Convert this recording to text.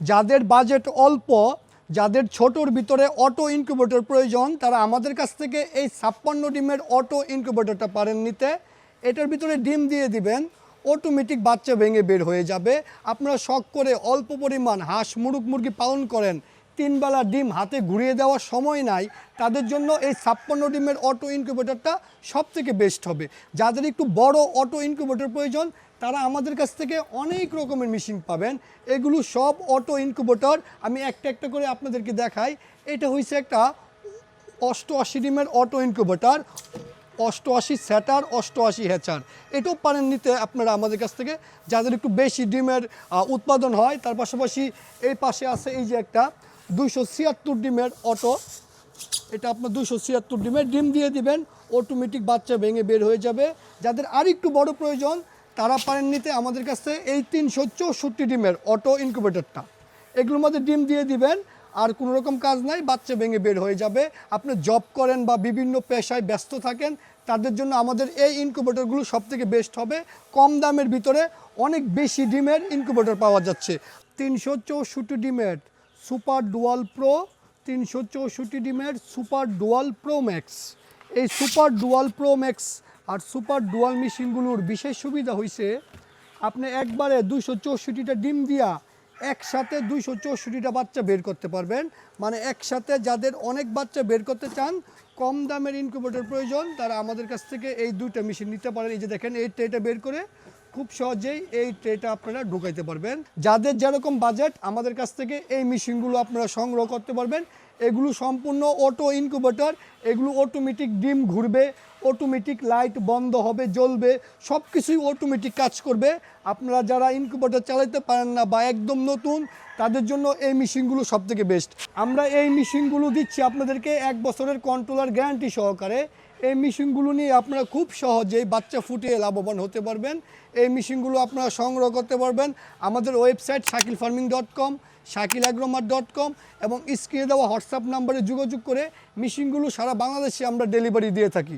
যাদের বাজেট অল্প, যাদের ছোটোর ভিতরে অটো ইনকিউবেটর প্রয়োজন, তারা আমাদের কাছ থেকে এই 56 ডিমের অটো ইনকিউবেটরটা পারেন নিতে। এটার ভিতরে ডিম দিয়ে দিবেন, অটোমেটিক বাচ্চা ভেঙে বের হয়ে যাবে। আপনারা শখ করে অল্প পরিমাণ হাঁস মুরগি পালন করেন, 3 বেলা ডিম হাতে ঘুরিয়ে দেওয়ার সময় নাই, তাদের জন্য এই 56 ডিমের অটো ইনকিউবেটরটা সবথেকে বেস্ট হবে। যাদের একটু বড় অটো ইনকিউবেটর প্রয়োজন, তারা আমাদের কাছ থেকে অনেক রকমের মেশিন পাবেন। এগুলো সব অটো ইনকিউবেটর। আমি একটা একটা করে আপনাদেরকে দেখাই। এটা হচ্ছে একটা 88 ডিমের অটো ইনকিউবেটর, 88 স্যাটার, 88 হ্যাচার। এটাও পারেন নিতে আপনারা আমাদের কাছ থেকে, যাদের একটু বেশি ডিমের উৎপাদন হয়। তার পাশাপাশি এই পাশে আছে এই যে একটা 276 ডিমের অটো, এটা আপনার 276 ডিমের, ডিম দিয়ে দিবেন, অটোমেটিক বাচ্চা ভেঙে বের হয়ে যাবে। যাদের আর একটু বড় প্রয়োজন, তারা পারেন নিতে আমাদের কাছ থেকে এই 364 ডিমের অটো ইনকিউবেটরটা। এগুলোর মধ্যে ডিম দিয়ে দিবেন, আর কোনো রকম কাজ নাই, বাচ্চা ভেঙে বের হয়ে যাবে। আপনি জব করেন বা বিভিন্ন পেশায় ব্যস্ত থাকেন, তাদের জন্য আমাদের এই ইনকিউবেটরগুলো সবথেকে বেস্ট হবে। কম দামের ভিতরে অনেক বেশি ডিমের ইনকিউবেটর পাওয়া যাচ্ছে। 364 ডিমের সুপার ডুয়াল প্রো, 364 ডিমের সুপার ডুয়াল প্রো ম্যাক্স। এই সুপার ডুয়াল প্রো ম্যাক্স আর সুপার ডুয়াল মেশিনগুলোর বিশেষ সুবিধা হয়েছে, আপনি একবারে 264টা ডিম দিয়া একসাথে 264টা বাচ্চা বের করতে পারবেন। মানে একসাথে যাদের অনেক বাচ্চা বের করতে চান, কম দামের ইনকিউবেটর প্রয়োজন, তারা আমাদের কাছ থেকে এই দুইটা মেশিন নিতে পারেন। এই যে দেখেন, এই ট্রেটা বের করে খুব সহজেই এই ট্রেটা আপনারা ঢুকাইতে পারবেন। যাদের যেরকম বাজেট, আমাদের কাছ থেকে এই মেশিনগুলো আপনারা সংগ্রহ করতে পারবেন। এগুলো সম্পূর্ণ অটো ইনকিউবেটর, এগুলো অটোমেটিক ডিম ঘুরবে, অটোমেটিক লাইট বন্ধ হবে, জ্বলবে, সব কিছুই অটোমেটিক কাজ করবে। আপনারা যারা ইনকিউবেটর চালাতে পারেন না বা একদম নতুন, তাদের জন্য এই মেশিনগুলো সবথেকে বেস্ট। আমরা এই মেশিনগুলো দিচ্ছি আপনাদেরকে 1 বছরের কন্ট্রোলার গ্যারান্টি সহকারে। এই মেশিনগুলো নিয়ে আপনারা খুব সহজেই বাচ্চা ফুটিয়ে লাভবান হতে পারবেন। এই মেশিনগুলো আপনারা সংগ্রহ করতে পারবেন আমাদের ওয়েবসাইট shakilfarming.com, shakilagromart.com এবং স্ক্রিনে দেওয়া হোয়াটসঅ্যাপ নাম্বারে যোগাযোগ করে মেশিনগুলো সারা বাংলাদেশে আমরা ডেলিভারি দিয়ে থাকি।